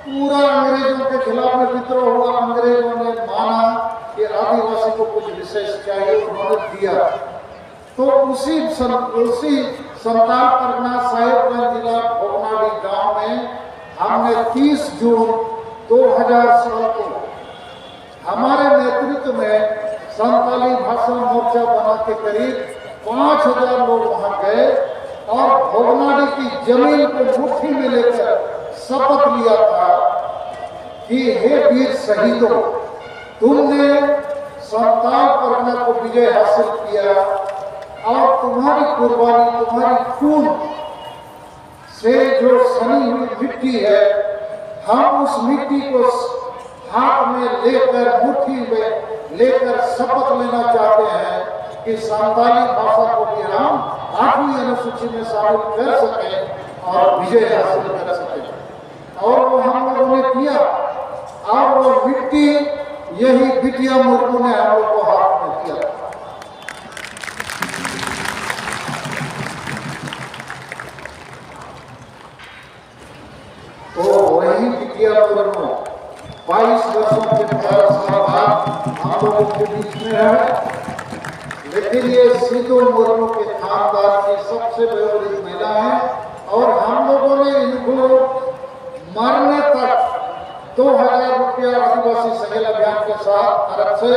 पूरा अंग्रेजों के खिलाफ में विद्रोह हुआ। अंग्रेजों ने माना कि आदिवासी को कुछ विशेष चाहिए, उन्होंने दिया। तो उसी संताल परगना साहिबगंज जिला भोगनाडी गांव में हमने 30 जून 2000 को हमारे नेतृत्व में संताली भाषा मोर्चा बना के करीब 5000 लोग वहां गए और भोगनाडी की जमीन को मुट्ठी में लेकर शपथ लिया था कि हे वीर शहीदों, तुमने संताल परगना को विजय हासिल किया और तुम्हारी कुर्बानी, तुम्हारी खून से जो सनी हुई मिट्टी है, हम उस मिट्टी को हाथ में लेकर, मुट्ठी में लेकर शपथ लेना चाहते हैं कि संताली भाषा को भी हम 8वीं अनुसूची में शामिल कर सकें और विजय हासिल कर सकें। और वो हम लोगों ने किया और वो मिट्टी यही बिटिया मुर्मू ने हम लोग को हाथ में किया। तो वही बिटिया मुर्मू 22 वर्षों के बाद हम लोगों के बीच में है, लेकिन ये सिद्धू मुर्मू के खानदान की सबसे वयोवृद्ध महिला है और हम लोगों ने इनको मरने तक 2000 रुपया आदिवासी सहल अभियान के साथ तरफ से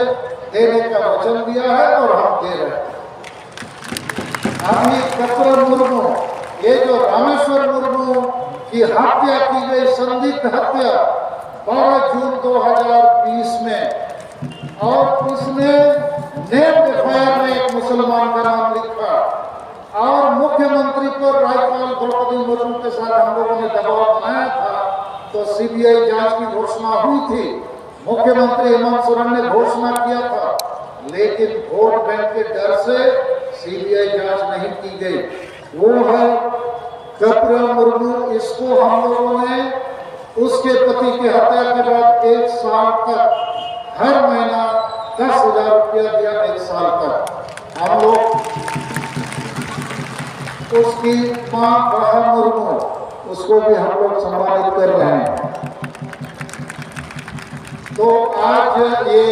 देने का वचन दिया है और हम दे रहे हैं। अभी कतरा मुर्मू, ये जो रामेश्वर मुर्मू की हत्या की गई, संदिग्ध हत्या 12 जून 2020 में, और उसने नेम एफआईआर में एक मुसलमान का नाम लिखा और मुख्यमंत्री पर राज्यपाल द्रौपदी मुर्मू के साथ हम लोगों ने दबाव बनाया था। तो सीबीआई जांच की घोषणा हुई थी, मुख्यमंत्री हेमंत सोरेन ने घोषणा किया था, लेकिन वोट बैंक के डर से सीबीआई जांच नहीं की गई। वो है कतरा मुर्मू। इसको हम लोगों ने उसके पति की हत्या के बाद 1 साल तक हर महीना 10,000 रुपया दिया। 1 साल तक हम लोग उसकी मां बड़ा मुर्मू, उसको भी हम लोग सम्मानित कर रहे हैं। तो आज ये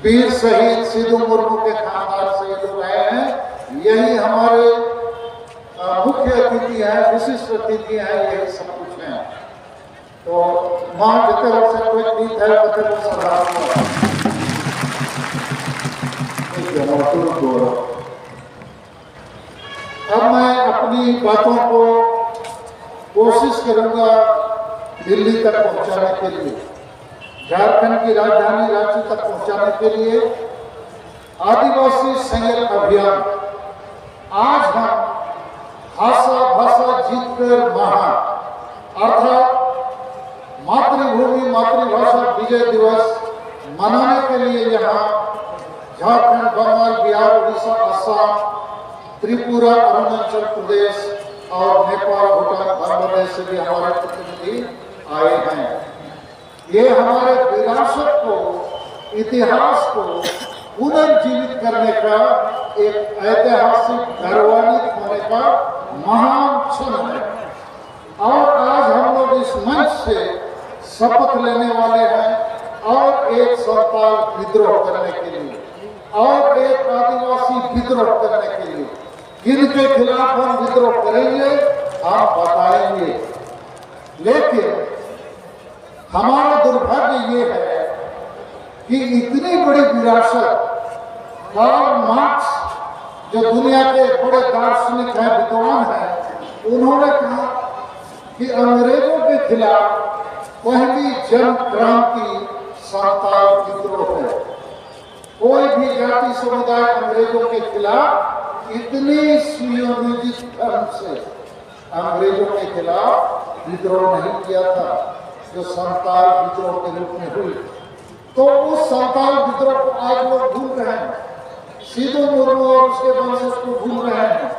वीर शहीद सिद्धू मुर्मू के खानदान से जो आए हैं, यही हमारे मुख्य अतिथि हैं, विशिष्ट अतिथि हैं, यही सब कुछ हैं। तो मां जितने वर्ष से कोई गीत है उतने वर्ष अब मैं अपनी बातों को कोशिश करूंगा दिल्ली तक पहुंचाने के लिए, झारखंड की राजधानी रांची तक पहुंचाने के लिए। आदिवासी संघर्ष अभियान, आज हम भाषा जीतकर महान अर्थात मातृभूमि मातृभाषा विजय दिवस मनाने के लिए यहाँ झारखंड, बंगाल, बिहार, उड़ीसा, असम, त्रिपुरा, अरुणाचल प्रदेश और नेपाल, भूटान, बांग्लादेश से भी हमारे प्रतिनिधि आए हैं। ये हमारे विरासत को, इतिहास को पुनर्जीवित करने का एक ऐतिहासिक, गौरवान्वित होने का महान क्षण है। और आज हम लोग इस मंच से शपथ लेने वाले हैं और एक संताल विद्रोह करने के लिए और एक आदिवासी विद्रोह करने के लिए। किनके खिलाफ हम विद्रोह करेंगे आप बताएंगे, लेकिन हमारा दुर्भाग्य ये है कि इतनी बड़ी विरासत, कार्ल मार्क्स जो दुनिया के बड़े दार्शनिक हैं, विद्वान हैं, उन्होंने कहा कि अंग्रेजों के खिलाफ पहली जन क्रांति संताल विद्रोह है। कोई भी जाति समुदाय अंग्रेजों के खिलाफ इतनी सुनियोजित ढंग से अंग्रेजों के खिलाफ विद्रोह नहीं किया था जो संताल विद्रोह के रूप में हुई। तो उस संताल विद्रोह को आज लोग भूल रहे हैं। सिद्धू मुर्मू और उसके वंशज को भूल रहे हैं।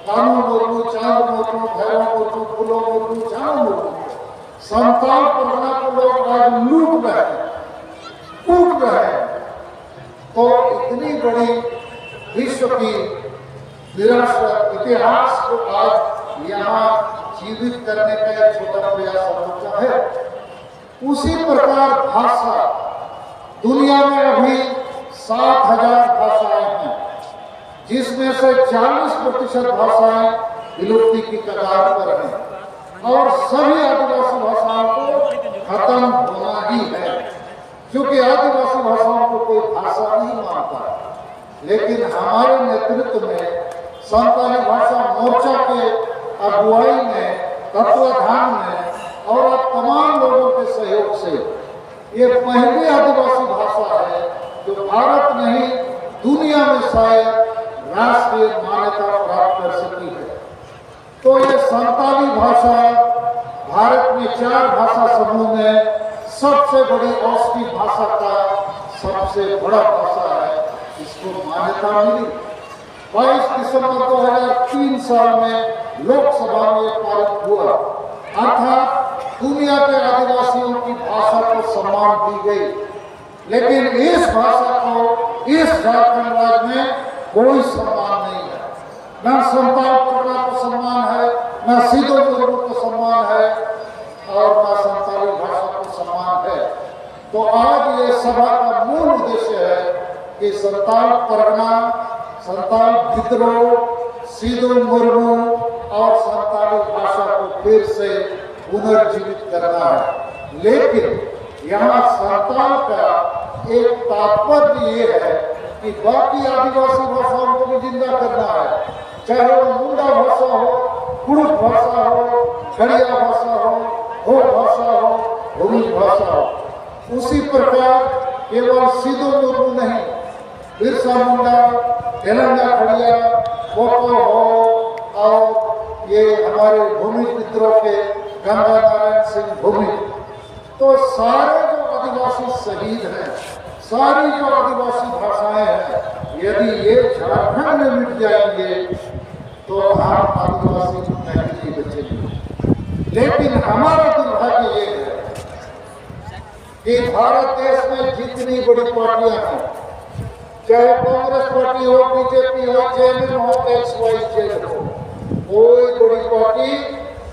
कानू मुर्मू, चांद मुर्मू, भैरव मुर्मू, फूलो मुर्मू, चांद मुर्मू, संताल परगना को लोग आज लूट रहे हैं, कूट रहे हैं। तो इतनी बड़ी विश्व की विरासत, इतिहास को आज यहाँ जीवित करने का एक छोटा प्रयास होता है। उसी प्रकार भाषा, दुनिया में अभी 7,000 भाषाएं हैं, जिसमें से 40% भाषाएं विलुप्ति की कगार पर हैं और सभी आदिवासी भाषाओं को खत्म होना ही है, क्योंकि आदिवासी भाषाओं को कोई भाषा नहीं मानता। लेकिन हमारे नेतृत्व में संताली भाषा मोर्चा के अगुवाई में, तत्वाधान में और तमाम लोगों के सहयोग से ये पहली आदिवासी भाषा है जो भारत नहीं दुनिया में शायद राष्ट्रीय मान्यता प्राप्त कर सकी है। तो ये संताली भाषा भारत में 4 भाषा समूह में सबसे बड़ी औषधि भाषा का सबसे बड़ा भाषा है, इसको मान्यता मिली। 22 दिसंबर 2003 साल में लोकसभा में पारित हुआ, अर्थात दुनिया के आदिवासियों की भाषा को सम्मान दी गई। लेकिन इस भाषा को इस झारखंड राज्य में कोई सम्मान नहीं है, न संताल परगना को सम्मान है, न सीधो मुर्मू को सम्मान है और न संताली भाषा को सम्मान है। तो आज ये सभा का मूल उद्देश्य है कि संताल परगना, संताल विद्रोह, सीधो मुर्मू और संताली भाषा को फिर से पुनर्जीवित करना है। लेकिन यहाँ संताल का एक तात्पर्य ये है कि बाकी आदिवासी भाषाओं को भी जिंदा करना है, चाहे वो मुंडा भाषा हो, कुड़ुक भाषा हो, खड़िया भाषा हो भाषा हो, भूमि भाषा हो। उसी प्रकार केवल सीधो मुर्मू नहीं, बिरसा मुंडा, तेलंगा खड़िया, कोको हो और ये हमारे भूमि विद्रोह के गंगा नारायण सिंह भूमि, तो सारे जो आदिवासी शहीद हैं, सारी जो आदिवासी भाषाएं हैं, यदि ये झारखंड में मिट जाएंगे तो हम आदिवासी नहीं बचेंगे। लेकिन हमारा दुर्भाग्य ये है कि भारत देश में जितनी बड़ी पार्टियां हैं, चाहे कांग्रेस पार्टी हो, बीजेपी हो, जेएमएम हो, XYZ हो, कोई बड़ी पार्टी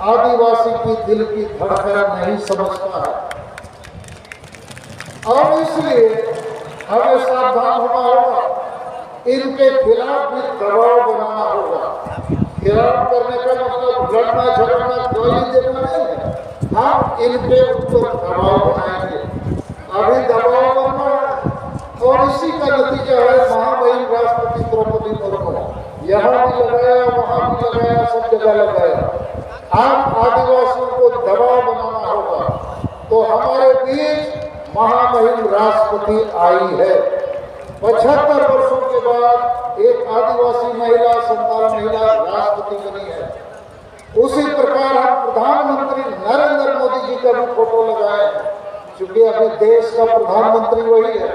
आदिवासी की दिल की धड़कन नहीं समझता है। और इसलिए हमें सावधान होना होगा, इनके खिलाफ भी दबाव बनाना होगा। खिलाफ करने का मतलब लड़ना झगड़ना गाली देना नहीं है, हम इनके ऊपर दबाव बनाएंगे। अभी दबाव बनना है और इसी का नतीजा है महामहिम राष्ट्रपति द्रौपदी मुर्मू, यहाँ भी लगाया, वहाँ भी लगाया, सब जगह लगाया। हम आदिवासियों को दबाव बनाना होगा। तो हमारे बीच महामहिम राष्ट्रपति आई है। 75 वर्षों के बाद एक आदिवासी महिला, संताल महिला राष्ट्रपति बनी है। उसी प्रकार हम प्रधानमंत्री नरेंद्र मोदी जी का भी फोटो लगाए हैं, क्योंकि अभी देश का प्रधानमंत्री वही है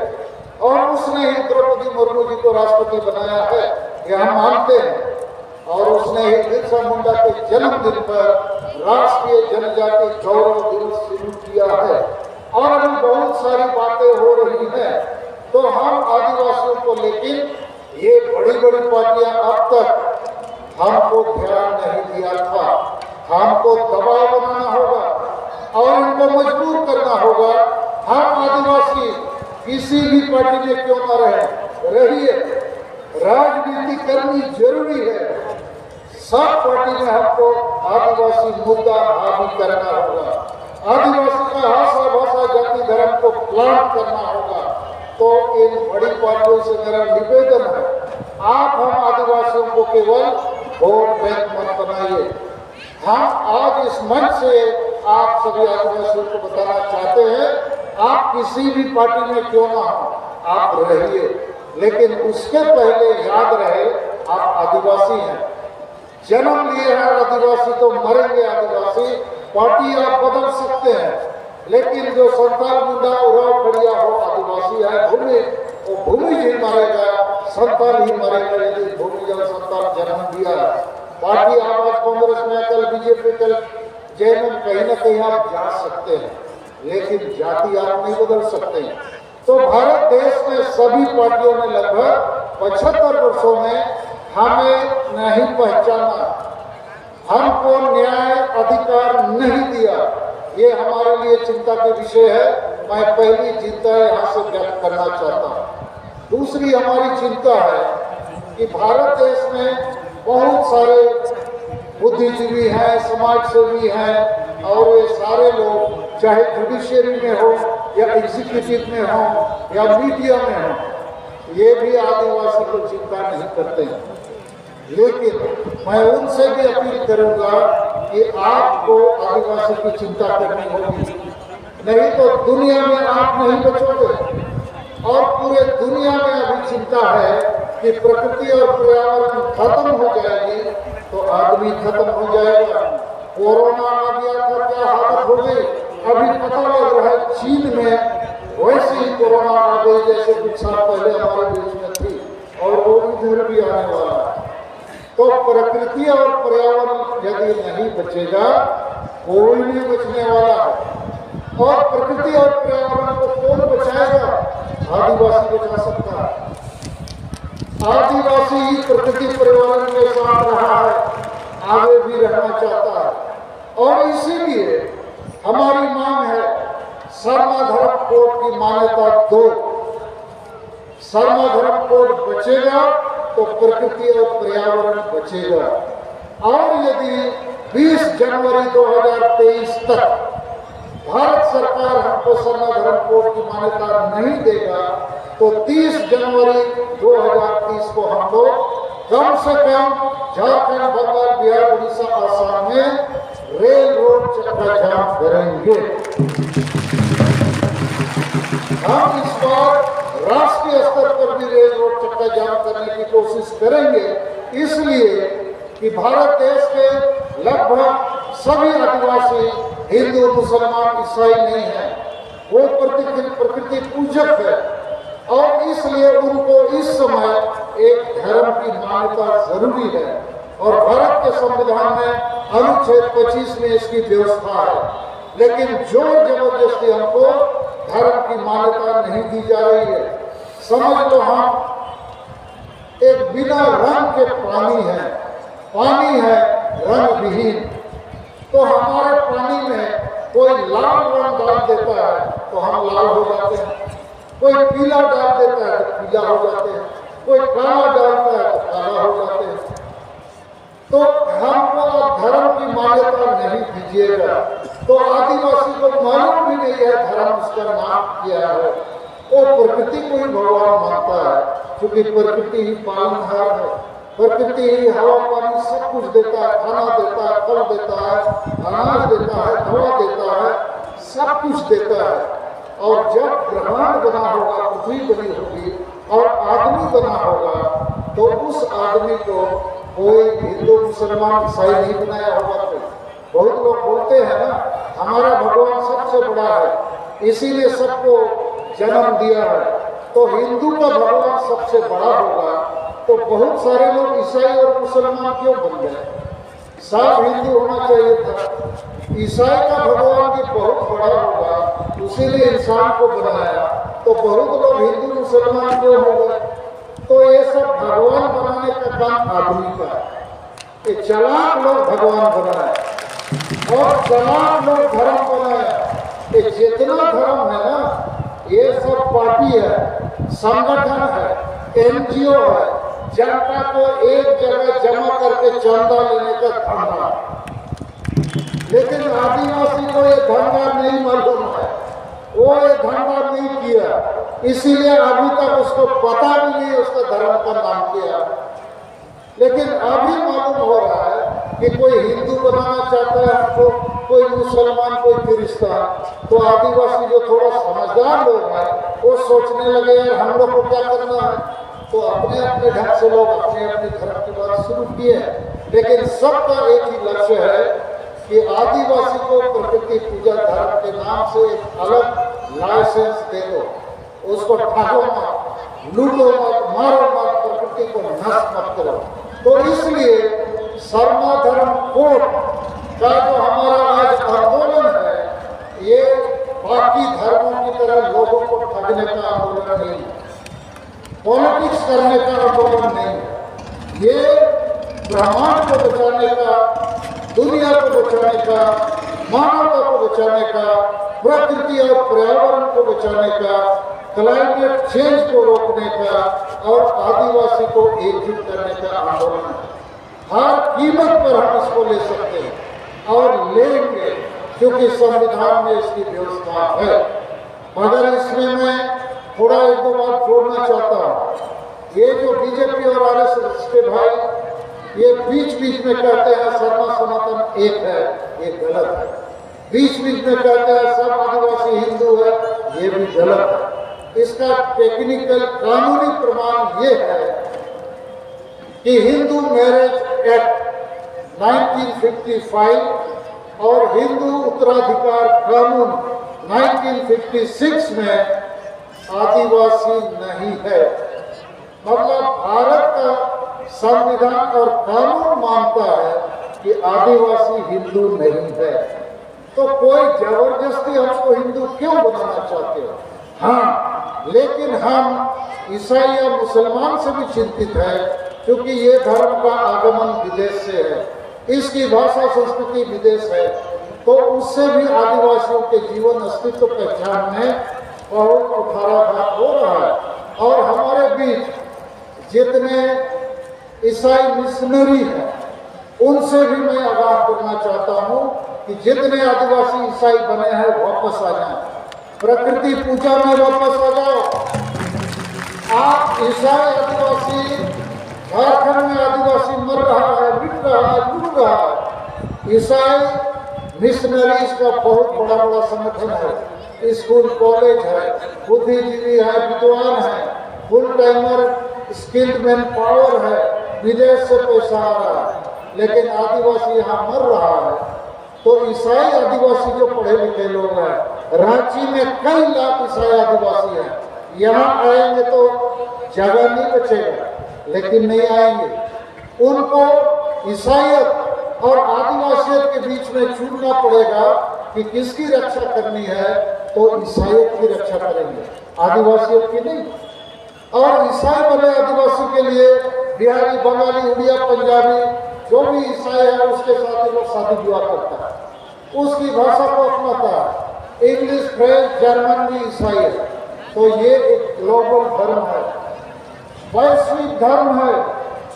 और उसने ही द्रौपदी मुर्मू जी को राष्ट्रपति बनाया है, यह हम मानते हैं। और उसने ही बिरसा मुंडा के जन्मदिन पर राष्ट्रीय जनजाति गौरव दिवस शुरू किया है और अभी बहुत सारी बातें हो रही हैं। तो हम आदिवासियों को, लेकिन ये बड़ी बड़ी पार्टियां अब तक हमको ध्यान नहीं दिया था। हमको दबाव बनाना होगा और इनको मजबूर करना होगा। हम आदिवासी किसी भी पार्टी में क्यों न रहिए, राजनीति करनी जरूरी है। सब पार्टी में हमको आदिवासी मुद्दा हावी करना होगा, आदिवासी का भाषा, भाषा, जाति, धर्म को प्लांट करना होगा। तो इन बड़ी पार्टियों से मेरा निवेदन है, आप हम आदिवासियों को केवल वोट बैंक मत बनाइए। हम आज इस मंच से आप सभी आदिवासियों को बताना चाहते हैं, आप किसी भी पार्टी में क्यों ना हो, आप रहिए, लेकिन उसके पहले याद रहे आप आदिवासी हैं, जन्म लिए हैं आदिवासी तो मरेंगे आदिवासी। पार्टी आप बदल सकते हैं, लेकिन जो संताल मुंडा उराव खड़िया हो आदिवासी है, भूमि वो भूमि ही मरेगा, संताल ही मरेगा यदि भूमि जब संताल जन्म दिया। पार्टी आप आज कांग्रेस में, कल बीजेपी, कल जेएमएम, कहीं ना कहीं आप जा सकते हैं, लेकिन जाति आप नहीं बदल सकते हैं। तो भारत देश में सभी पार्टियों ने लगभग 75 वर्षों में हमें नहीं पहचाना। हम ये हमारे लिए चिंता के विषय है। मैं पहली चिंता यहाँ से व्यक्त करना चाहता हूँ। दूसरी हमारी चिंता है कि भारत देश में बहुत सारे बुद्धिजीवी हैं, समाजसेवी हैं, और वे सारे लोग चाहे जुडिशियरी में हो या एग्जीक्यूटिव में हो या मीडिया में हो, ये भी आदिवासी को चिंता नहीं करते हैं। लेकिन मैं उनसे भी अपील करूंगा कि आपको आदिवासी की चिंता करनी होगी, नहीं तो दुनिया में आप नहीं बचोगे। और पूरे दुनिया में अभी चिंता है कि प्रकृति और पर्यावरण खत्म हो जाएगी तो आदमी खत्म हो जाएगा। कोरोना आ गया था, क्या हालत हो गई। अभी पता लग रहा है चीन में वैसे ही कोरोना आ गई जैसे कुछ साल पहले हमारे देश में थी, और वो इधर भी आने वाला है। तो प्रकृति और पर्यावरण यदि नहीं बचेगा, कोई नहीं बचने वाला है। और प्रकृति और पर्यावरण को कौन बचाएगा? आदिवासी बचा सकता है। आदिवासी ही प्रकृति पर्यावरण के साथ रहा है, आगे भी रहना चाहता है। और इसीलिए हमारी मांग है सर्मा धर्म कोड की मान्यता दो। सर्मा धर्म कोड बचेगा तो प्रकृति और पर्यावरण बचेगा। और यदि 20 जनवरी 2023 तक भारत सरकार हमको सर्मा धर्म कोड की मान्यता नहीं देगा तो 30 जनवरी 2030 को हम लोग कम से कम झारखंड, बंगाल, बिहार, उड़ीसा, आसाम में रेल रोड चक्का जाम करेंगे। हम इस बार राष्ट्रीय स्तर पर भी रेल रोड चक्का जाम करने की कोशिश करेंगे, इसलिए कि भारत देश के लगभग सभी आदिवासी हिंदू, मुसलमान, ईसाई नहीं है, वो प्रकृति पूजक है। और इसलिए उनको इस समय एक धर्म की मान्यता जरूरी है। और भारत के संविधान में अनुच्छेद 25 में इसकी व्यवस्था है। लेकिन जोर जबरदस्ती हमको धर्म की मान्यता नहीं दी जा रही है। समझ लो हम एक बिना रंग के पानी है रंग विहीन। तो हमारे पानी में कोई लाल रंग डाल देता है तो हम लाल हो जाते हैं, कोई पीला डाल देता है तो पीला हो जाते हैं, कोई काला डालता है तो काला हो जाते हैं। तो हमको धर्म की मान्यता नहीं दीजिएगा। तो आदिवासी को मालूम भी नहीं है धर्म उसका नाम क्या है। वो प्रकृति को ही भगवान मानता है, क्योंकि प्रकृति ही पालनहार है। प्रकृति ही हवा पानी सब कुछ देता है, खाना देता है, फल देता है, अनाज देता है, दवा देता है, सब कुछ देता है। और जब ब्रह्मांड बना होगा, पृथ्वी बनी होगी और आदमी बना होगा, तो उस आदमी को कोई हिंदू, मुसलमान, ईसाई नहीं बनाया होगा। बहुत लोग बोलते हैं ना, हमारा भगवान सबसे बड़ा है, इसीलिए सबको जन्म दिया है। तो हिंदू का भगवान सबसे बड़ा होगा, तो बहुत सारे लोग ईसाई और मुसलमान क्यों बन गए? सब हिंदू होना चाहिए था। ईसाई का भगवान भी बहुत बड़ा होगा, इसीलिए इंसान को बनाया। तो बहुत लोग हिंदू मुसलमान क्यों हो गए? तो ये सब भगवान बनाने का काम आदमी का है। ये चालाक लोग भगवान बनाए और चालाक लोग धर्म बनाए। ये जितना धर्म है ना, ये सब पार्टी है, संगठन है, एनजीओ है, जनता को एक जगह जमा करके चंदा लेने का धंधा। लेकिन आदिवासी को ये धंधा नहीं मालूम है, वो ये धंधा नहीं किया, इसीलिए अभी तक उसको पता भी नहीं उसका धर्म का नाम क्या है। लेकिन अभी मालूम हो रहा है कि कोई हिंदू बनाना चाहता है हमको, कोई मुसलमान, कोई क्रिश्चियन। तो आदिवासी जो थोड़ा समझदार लोग हैं वो सोचने लगे यार हम लोग को क्या करना है। तो अपने अपने ढंग से लोग अपने अपने धर्म की बात शुरू किए। लेकिन सबका एक ही लक्ष्य है कि आदिवासी को प्रकृति पूजा धर्म के नाम से एक अलग लाइसेंस दे दो, उसको ठाको मत, लूटो मत, मारो मत, प्रकृति को नष्ट मत करो। तो इसलिए सर्मा धर्म कोड का जो हमारा आज आंदोलन है, ये बाकी धर्मों की तरह लोगों को ठगने का आंदोलन नहीं है, पॉलिटिक्स करने का आंदोलन नहीं है। ये ब्रह्मांड को बचाने का, दुनिया को बचाने का, मानवता को बचाने का, प्रकृति और पर्यावरण को बचाने का, क्लाइमेट चेंज को रोकने का और आदिवासी को एकजुट करने का आंदोलन है। हर कीमत पर हम इसको ले सकते हैं और लेंगे, क्योंकि संविधान में इसकी व्यवस्था है। मगर इसमें मैं थोड़ा एक दो बात जोड़ना चाहता हूँ। ये जो बीजेपी और आरएसएस के भाई ये बीच बीच में कहते हैं सर्व सनातन एक है, ये गलत है। बीच बीच में कहते हैं सब आदिवासी हिंदू है, ये भी गलत है। इसका टेक्निकल कानूनी प्रमाण ये है कि हिंदू मैरिज एक्ट 1955 और हिंदू उत्तराधिकार कानून 1956 में आदिवासी नहीं है। मतलब भारत का संविधान और कानून मानता है कि आदिवासी हिंदू नहीं है। तो कोई जबरदस्ती हमको हिंदू क्यों बनाना चाहते हो? हाँ, लेकिन हम ईसाई या मुसलमान से भी चिंतित है, क्योंकि ये धर्म का आगमन विदेश से है, इसकी भाषा संस्कृति विदेश है, तो उससे भी आदिवासियों के जीवन अस्तित्व पहचान में बहुत कुठाराघात हो रहा है। और हमारे बीच जितने ईसाई मिशनरी हैं उनसे भी मैं आगाह करना चाहता हूँ कि जितने आदिवासी ईसाई बने हैं वापस आ जाएं, प्रकृति पूजा में वापस आ जाओ। आप ईसाई आदिवासी, झारखंड में आदिवासी मर रहा है, मिट रहा है, डूब रहा है। ईसाई मिशनरीज का बहुत बड़ा बड़ा संगठन है, स्कूल कॉलेज है, बुद्धिजीवी है, विद्वान है, full timer skilled man power है, विदेश से पैसा आ रहा है, लेकिन आदिवासी यहाँ मर रहा है। तो ईसाई आदिवासी जो पढ़े लिखे लोग हैं, रांची में कई लाख ईसाई आदिवासी हैं, यहाँ आएंगे तो जगह नहीं बचेगा, लेकिन नहीं आएंगे। उनको ईसाईयत और आदिवासियत के बीच में चुनना पड़ेगा कि किसकी रक्षा करनी है, तो ईसाईयत की रक्षा करेंगे, आदिवासियत की नहीं। और ईसाई बने आदिवासी के लिए बिहारी, बंगाली, उड़िया, पंजाबी जो भी ईसाई है उसके साथ लोग शादी विवाह करता है, उसकी भाषा को अपनाता है। इंग्लिश, फ्रेंच, जर्मन भी ईसाई है। तो ये एक ग्लोबल धर्म है, वैश्विक धर्म है।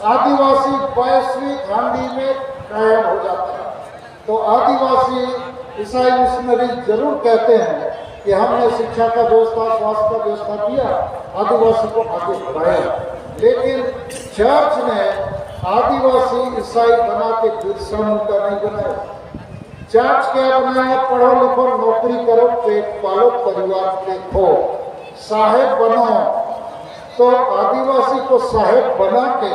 आदिवासी वैश्विक हांडी में कायम हो जाता है। तो आदिवासी ईसाई मिशनरी जरूर कहते हैं कि हमने शिक्षा का व्यवस्था, स्वास्थ्य का व्यवस्था किया, आदिवासी को आगे बढ़ाया, लेकिन चर्च ने आदिवासी ईसाई बना के बिरसा मुंडा नहीं बनाया। चर्च क्या बनाया? पढ़ो लिखो, नौकरी करो, पेट पालो, परिवार देखो, साहेब बनो। तो आदिवासी को साहेब बना के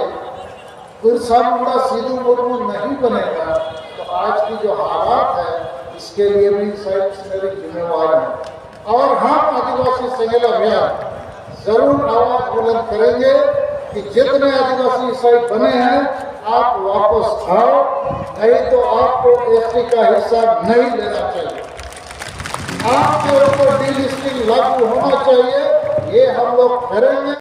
बिरसा मुंडा, सिद्धू मुर्मू नहीं बनेगा, तो आज की जो हालात है इसके लिए भी ईसाई मिशनरी जिम्मेवार है। और हम आदिवासी संगठन अभियान जरूर आवाज बुलंद करेंगे कि जितने आदिवासी ईसाई बने हैं आप वापस आओ, नहीं तो आपको एसटी का हिस्सा नहीं लेना चाहिए। आपके ऊपर डीलिस्टिंग लागू होना चाहिए, ये हम लोग करेंगे।